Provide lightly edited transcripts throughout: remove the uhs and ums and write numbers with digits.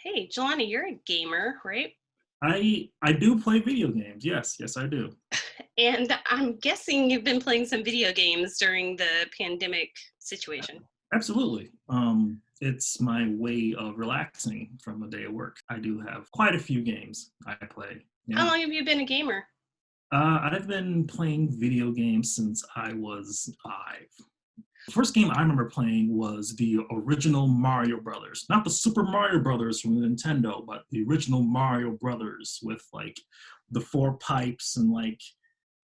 Hey, Jelani, you're a gamer, right? I do play video games. Yes, I do. And I'm guessing you've been playing some video games during the pandemic situation. Absolutely. It's my way of relaxing from a day of work. I do have quite a few games I play. How Yeah. long have you been a gamer? I've been playing video games since I was 5. The first game I remember playing was the original Mario Brothers, not the Super Mario Brothers from Nintendo, but the original Mario Brothers with like the 4 pipes and like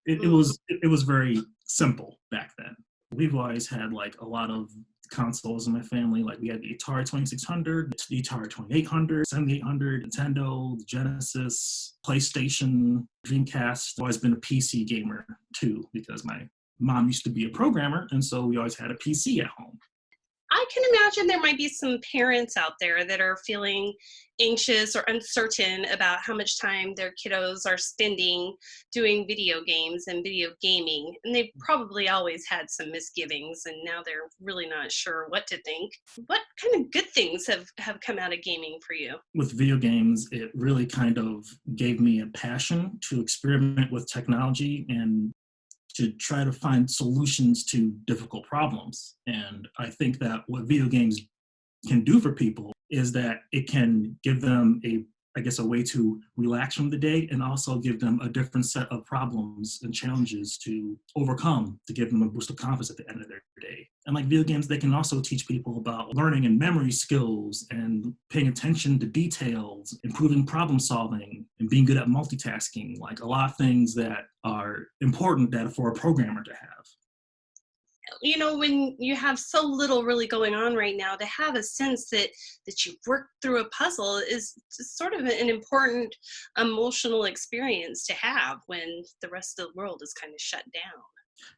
it, it Mm. was it, it was very simple back then. We've always had like a lot of consoles in my family. Like we had the Atari 2600, the Atari 2800, 7800, Nintendo, the Genesis, PlayStation, Dreamcast. I've always been a PC gamer too because my mom used to be a programmer, and so we always had a PC at home. I can imagine there might be some parents out there that are feeling anxious or uncertain about how much time their kiddos are spending doing video games and video gaming. And they've probably always had some misgivings and now they're really not sure what to think. What kind of good things have come out of gaming for you? With video games, it really kind of gave me a passion to experiment with technology and to try to find solutions to difficult problems. And I think that what video games can do for people is that it can give them a way to relax from the day and also give them a different set of problems and challenges to overcome to give them a boost of confidence at the end of their day. And like video games, they can also teach people about learning and memory skills and paying attention to details, improving problem solving, and being good at multitasking, like a lot of things that are important that for a programmer to have. When you have so little really going on right now, to have a sense that you've worked through a puzzle is sort of an important emotional experience to have when the rest of the world is kind of shut down.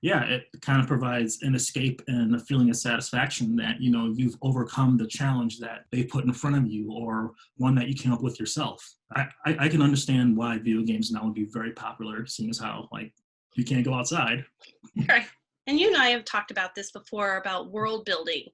Yeah, it kind of provides an escape and a feeling of satisfaction that, you've overcome the challenge that they put in front of you or one that you came up with yourself. I can understand why video games now would be very popular, seeing as how, like, you can't go outside. Right. And you and I have talked about this before about world building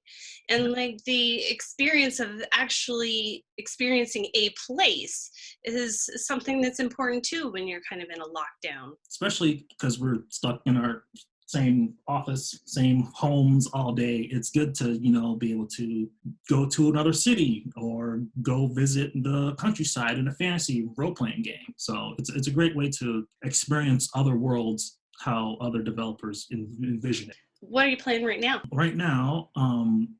and like the experience of actually experiencing a place is something that's important too when you're kind of in a lockdown. Especially because we're stuck in our same office, same homes all day. It's good to, be able to go to another city or go visit the countryside in a fantasy role-playing game. So it's a great way to experience other worlds, how other developers envision it. What are you playing right now? Right now,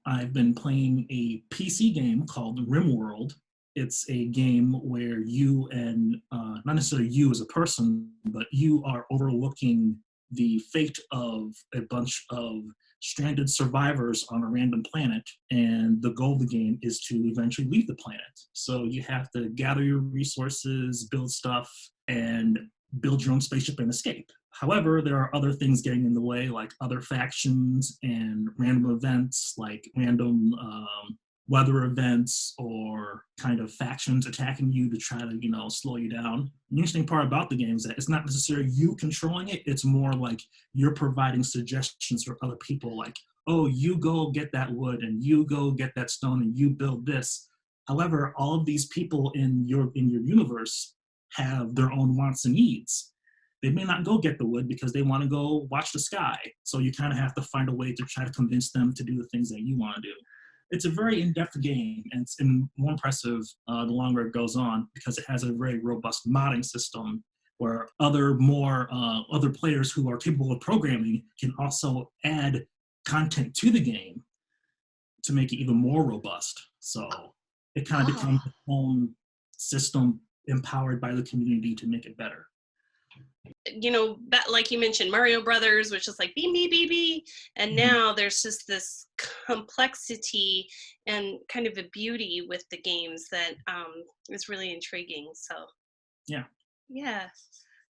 I've been playing a PC game called RimWorld. It's a game where you and not necessarily you as a person, but you are overlooking the fate of a bunch of stranded survivors on a random planet. And the goal of the game is to eventually leave the planet. So you have to gather your resources, build stuff, and build your own spaceship and escape. However, there are other things getting in the way, like other factions and random events, like random weather events or kind of factions attacking you to try to, slow you down. The interesting part about the game is that it's not necessarily you controlling it. It's more like you're providing suggestions for other people, like, oh, you go get that wood and you go get that stone and you build this. However, all of these people in your universe have their own wants and needs. They may not go get the wood because they want to go watch the sky. So you kind of have to find a way to try to convince them to do the things that you want to do. It's a very in-depth game, and it's more impressive the longer it goes on because it has a very robust modding system where other players who are capable of programming can also add content to the game to make it even more robust. So it kind of becomes its own system empowered by the community to make it better. That, like you mentioned, Mario Brothers, which is like beep beep beep beep, and now there's just this complexity and kind of a beauty with the games that is really intriguing. So Yeah. yeah,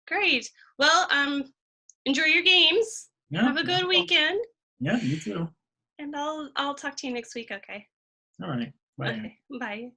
great. Well, enjoy your games. Yeah. Have a good weekend. Yeah, you too. And I'll talk to you next week. Okay. All right. Bye. Okay. Bye.